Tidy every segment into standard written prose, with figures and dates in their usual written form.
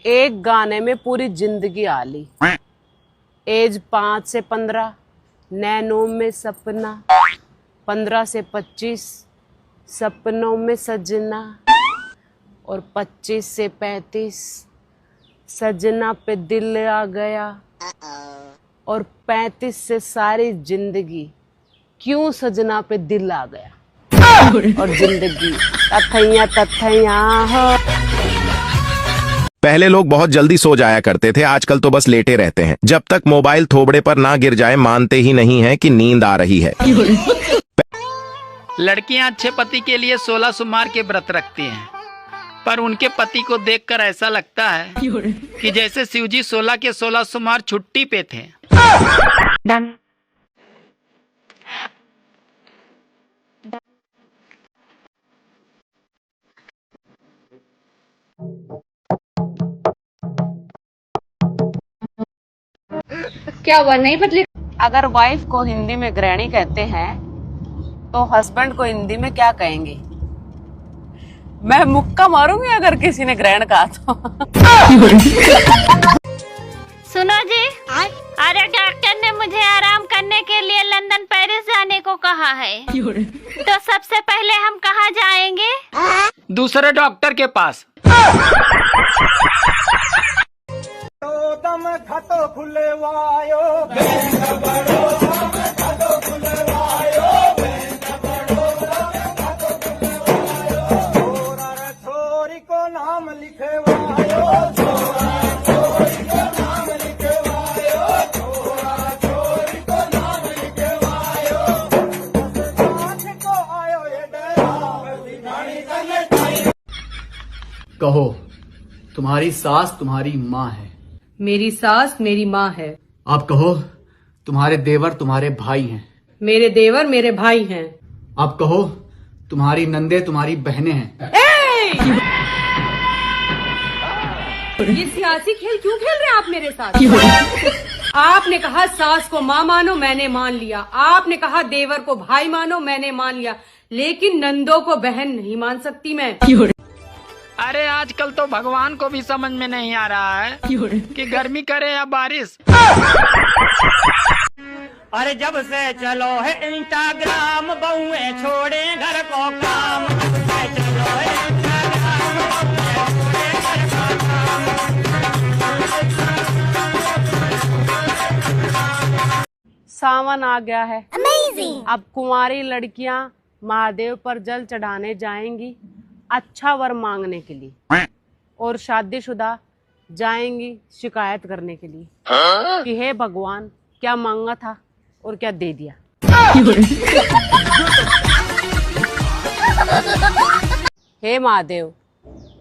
एक गाने में पूरी जिंदगी आ ली। एज 5 से 15, नैनों में सपना, 15 से 25 सपनों में सजना, और 25 से 35 सजना पे दिल आ गया, और 35 से सारी जिंदगी क्यों सजना पे दिल आ गया, और जिंदगी तथैया तथैया हो। पहले लोग बहुत जल्दी सो जाया करते थे, आजकल तो बस लेटे रहते हैं। जब तक मोबाइल थोबड़े पर ना गिर जाए मानते ही नहीं है कि नींद आ रही है। लड़कियां अच्छे पति के लिए 16 सोमवार के व्रत रखती हैं, पर उनके पति को देखकर ऐसा लगता है कि जैसे शिवजी 16 के 16 सोमवार छुट्टी पे थे। क्या हुआ, नहीं बदली? अगर वाइफ को हिंदी में गृहिणी कहते हैं तो हस्बैंड को हिंदी में क्या कहेंगे? मैं मुक्का मारूंगी अगर किसी ने ग्रहण कहा तो। सुनो जी, अरे डॉक्टर ने मुझे आराम करने के लिए लंदन पेरिस जाने को कहा है, तो सबसे पहले हम कहाँ जाएंगे? दूसरे डॉक्टर के पास। कहो, तुम्हारी सास तुम्हारी माँ है। मेरी सास मेरी माँ है। आप कहो, तुम्हारे देवर तुम्हारे भाई हैं। मेरे देवर मेरे भाई हैं। आप कहो, तुम्हारी नंदे तुम्हारी बहनें हैं। ये सियासी खेल क्यों खेल रहे हैं आप मेरे साथ? आपने कहा सास को माँ मानो, मैंने मान लिया। आपने कहा देवर को भाई मानो, मैंने मान लिया। लेकिन नंदों को बहन नहीं मान सकती मैं। अरे आजकल तो भगवान को भी समझ में नहीं आ रहा है कि गर्मी करे या बारिश। अरे जब से चलो है इंस्टाग्राम, बहुएं छोड़े घर को काम। चलो है इंस्टाग्राम, बहुएं छोड़े घर को काम। सावन आ गया है। अब कुंवारी लड़कियां महादेव पर जल चढ़ाने जाएंगी अच्छा वर मांगने के लिए, और शादीशुदा जाएंगी शिकायत करने के लिए कि हे भगवान, क्या मांगा था और क्या दे दिया। हे महादेव,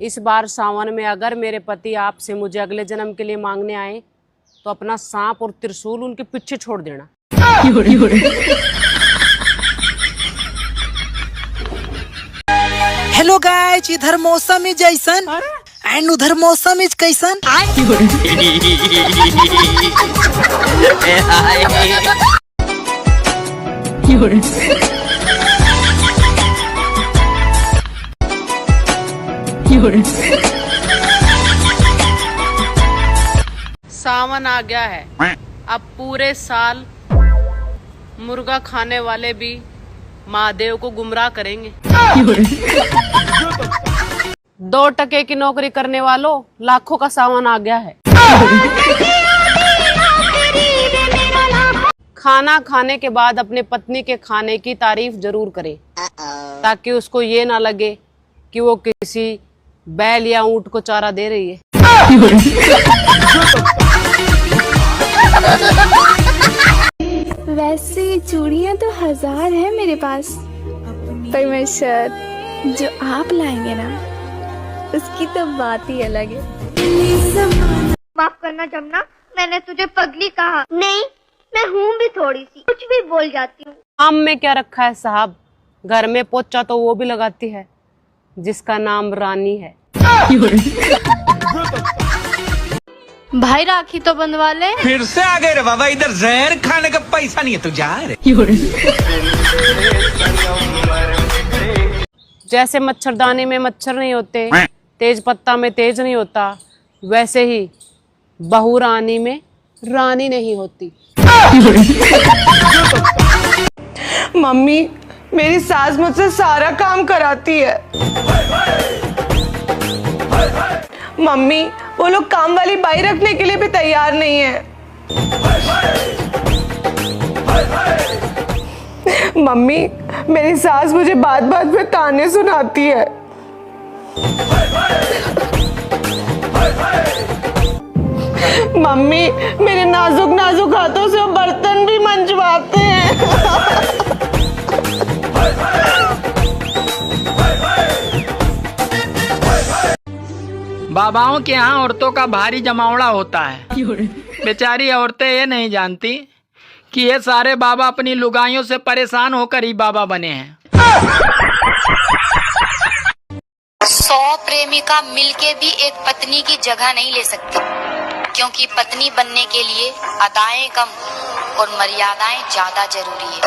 इस बार सावन में अगर मेरे पति आपसे मुझे अगले जन्म के लिए मांगने आए तो अपना सांप और त्रिशूल उनके पीछे छोड़ देना। हेलो गाइस, इधर मौसम इज जैसन एंड उधर मौसम इज कैसन। सावन आ गया है। अब पूरे साल मुर्गा खाने वाले भी महादेव को गुमराह करेंगे। 2 टके की नौकरी करने वालों, लाखों का सावन आ गया है। खाना खाने के बाद अपने पत्नी के खाने की तारीफ जरूर करे, ताकि उसको ये ना लगे कि वो किसी बैल या ऊंट को चारा दे रही है। वैसे चूड़ियाँ तो 1000 है मेरे पास, पर मैं शर्ट जो आप लाएंगे ना, उसकी तो बात ही अलग है। माफ करना जमुना, मैंने तुझे पगली कहा नहीं, मैं हूँ भी थोड़ी सी, कुछ भी बोल जाती हूँ। काम में क्या रखा है साहब, घर में पोचा तो वो भी लगाती है जिसका नाम रानी है। भाई राखी तो बंधवा ले। फिर से आ गए रे बाबा, इधर जहर खाने का पैसा नहीं है तो जा रे। जैसे मच्छरदानी में मच्छर नहीं होते, तेज पत्ता में तेज नहीं होता, वैसे ही बहू रानी में रानी नहीं होती। मम्मी, मेरी सास मुझसे सारा काम कराती है। मम्मी, वो लोग काम वाली बाई रखने के लिए भी तैयार नहीं है। मम्मी, मेरी सास मुझे बात बात में ताने सुनाती है। मम्मी, मेरे नाजुक नाजुक हाथों से वो बर्तन भी मंजवाते हैं। बाबाओं के यहाँ औरतों का भारी जमावड़ा होता है। बेचारी औरतें ये नहीं जानती कि ये सारे बाबा अपनी लुगाइयों से परेशान होकर ही बाबा बने हैं। 100 प्रेमिका मिलके भी एक पत्नी की जगह नहीं ले सकती, क्योंकि पत्नी बनने के लिए अदाएं कम और मर्यादाएं ज्यादा जरूरी है।